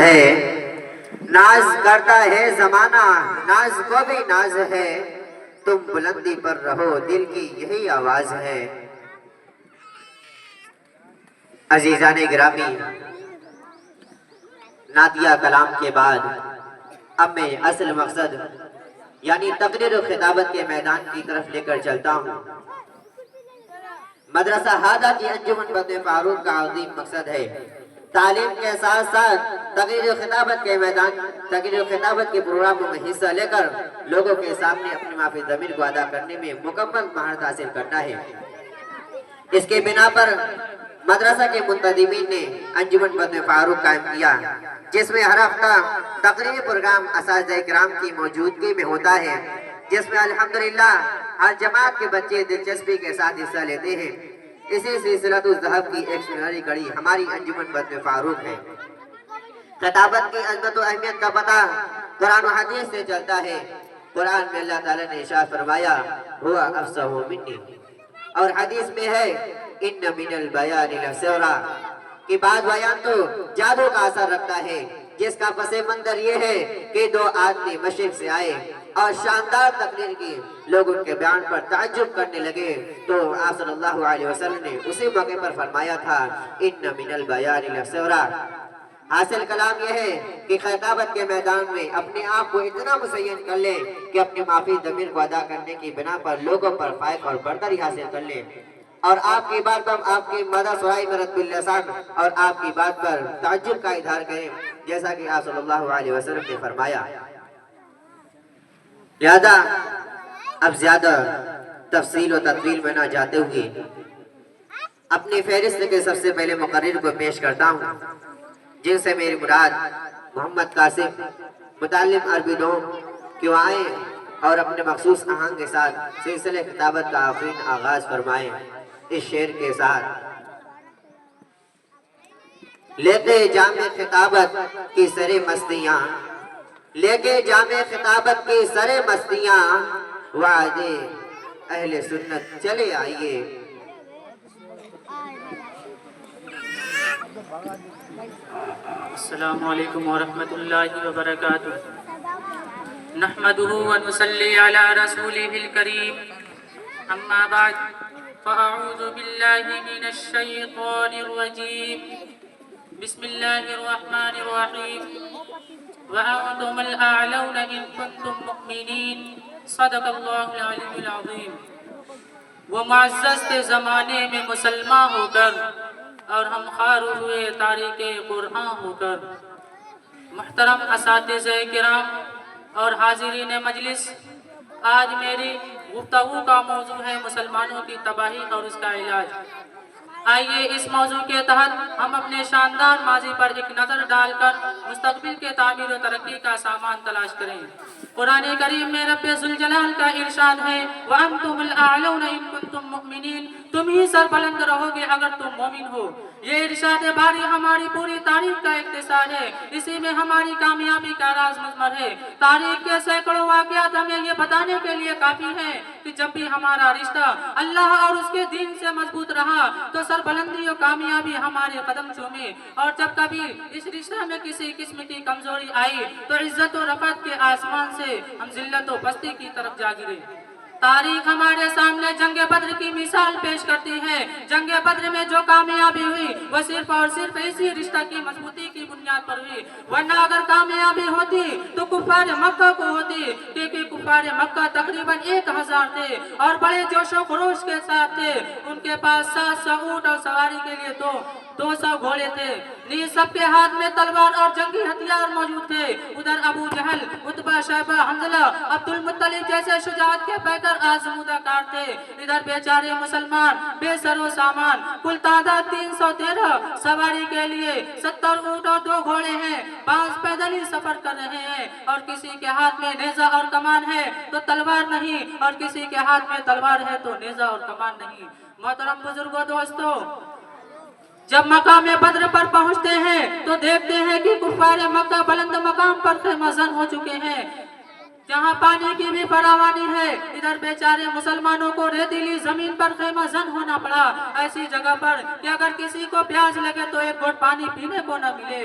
ہے، ناز کرتا ہے زمانہ، ناز کو بھی ناز ہے، تم بلندی پر رہو دل کی یہی آواز ہے۔ عزیزان گرامی، نعتیہ کلام کے بعد اب میں اصل مقصد یعنی تقریر و خطابت کے میدان کی طرف لے کر چلتا ہوں۔ مدرسہ ہادہ کی انجمن بندے فاروق کا عظیم مقصد ہے تعلیم کے ساتھ ساتھ تقریر و خطابت کے پروگراموں میں حصہ لے کر لوگوں کے سامنے اپنی معافی ضمیر کو ادا کرنے میں مکمل مہارت حاصل کرنا ہے۔ اس کے بنا پر مدرسہ کے منتظمین نے انجمن بندے فاروق قائم کیا، جس میں ہر ہفتہ تقریری پروگرام اساتذہ کرام کی موجودگی میں ہوتا ہے، جس میں الحمدللہ ہر جماعت کے بچے دلچسپی کے ساتھ حصہ لیتے ہیں۔ اسی سلسلۃ الذہب کی ایک سنہری کڑی ہماری انجمن بندے فاروق ہے۔ خطابت کی عظمت و اہمیت کا پتہ قرآن و حدیث سے چلتا ہے۔ قرآن میں اللہ تعالیٰ نے ارشاد فرمایا ہوا افصح منی، اور حدیث میں ہے ان من البیان لسحرا کہ بعض بیان تو جادو کا اثر رکھتا ہے، جس کا پس منظر یہ ہے کہ دو آدمی مشرق سے آئے اور شاندار تقریر کی، لوگ ان کے بیان پر تعجب کرنے لگے تو آپ صلی اللہ علیہ وسلم نے اسی موقع پر فرمایا تھا ان من البیان لسحرا۔ حاصل کلام یہ ہے کہ خطابت کے میدان میں اپنے آپ کو اتنا مسین کر لے کہ اپنی معافی ضمیر کو ادا کرنے کی بنا پر لوگوں پر فائق اور برتری حاصل کر لے، اور آپ کی بات پر آپ کی مدح سرائی مرد باللسان اور آپ کی بات پر تعجب کا اظہار کریں، جیسا کہ آپ صلی اللہ علیہ وسلم نے فرمایا۔ لہذا اب زیادہ تفصیل و تطویل میں نہ جاتے ہوئے اپنی فہرست کے سب سے پہلے مقرر کو پیش کرتا ہوں، جن سے میری مراد محمد قاسم متعلم عربی دوم کیوں آئیں اور اپنے مخصوص آہنگ کے ساتھ سلسلہ خطابت کا آفرین آغاز فرمائیں اس شعر کے ساتھ۔ لیتے جامع خطابت کی سرے مستیاں، لے کے جامع خطابت کی سرے مستیاں، وعدے اہل سنت چلے آئیے۔ السلام علیکم ورحمۃ اللہ وبرکاتہ۔ نحمده ونصلی علی رسولہ الکریم، اما بعد فاعوذ باللہ من الشیطان الرجیم، بسم اللہ الرحمن الرحیم، وأنتم الأعلون إن كنتم مؤمنین، صدق اللہ العلی العظیم۔ وہ معزز کے زمانے میں مسلمان ہو کر اور ہم خوار ہوئے تاریخ قرآن ہو کر، محترم اساتذہ کرام اور حاضرین مجلس، آج میری گفتگو کا موضوع ہے مسلمانوں کی تباہی اور اس کا علاج۔ آئیے اس موضوع کے تحت ہم اپنے شاندار ماضی پر ایک نظر ڈال کر مستقبل کے تعمیر و ترقی کا سامان تلاش کریں۔ قرآن کریم میں رب ذوالجلال کا ارشاد ہے وَأَنْتُمُ الْأَعْلَوْنَ إِن كُنتُم مُؤْمِنِينَ، تم ہی سربلند رہو گے اگر تم مومن ہو۔ یہ ارشاد باری ہماری پوری تاریخ کا اختصار ہے، اسی میں ہماری کامیابی کا راز مضمر ہے۔ تاریخ کے سینکڑوں واقعات ہمیں یہ بتانے کے لیے کافی ہیں کہ جب بھی ہمارا رشتہ اللہ اور اس کے دین سے مضبوط رہا تو سربلندی و کامیابی ہمارے قدم چومے، اور جب کبھی اس رشتہ میں کسی قسم کی کمزوری آئی تو عزت و رفعت کے آسمان سے ہم ذلت و پستی کی طرف جا گرے۔ تاریخ ہمارے سامنے جنگ بدر کی مثال پیش کرتی ہے۔ جنگ بدر میں جو کامیابی ہوئی وہ صرف اور صرف اسی رشتہ کی مضبوطی کی بنیاد پر ہوئی، ورنہ اگر کامیابی ہوتی تو کفار مکہ کو ہوتی، کیونکہ کفار مکہ تقریباً 1000 تھے اور بڑے جوش و خروش کے ساتھ تھے۔ ان کے پاس 700 اونٹ اور سواری کے لیے 200 گھوڑے تھے، نیز سب کے ہاتھ میں تلوار اور جنگی ہتھیار موجود تھے۔ ادھر ابو جہل، عتبہ، شیبہ، حنظلہ، عبد المطلب جیسے شجاعت کے پیکر آزمودہ کار تھے۔ ادھر بیچارے مسلمان بے سر و سامان، کل تعداد 313، سواری کے لیے 70 اونٹ اور 2 گھوڑے ہیں، 5 پیدل ہی سفر کر رہے ہیں، اور کسی کے ہاتھ میں نیزہ اور کمان ہے تو تلوار نہیں، اور کسی کے ہاتھ میں تلوار ہے تو نیزہ اور کمان نہیں۔ محترم بزرگوں، دوستو، جب مقام بدر پر پہنچتے ہیں تو دیکھتے ہیں کہ کفار مکہ بلند مقام پر خیمہ زن ہو چکے ہیں، جہاں پانی کی بھی فراوانی ہے۔ ادھر بیچارے مسلمانوں کو ریتیلی زمین پر خیمہ زن ہونا پڑا، ایسی جگہ پر کہ اگر کسی کو پیاس لگے تو ایک گھونٹ پانی پینے کو نہ ملے۔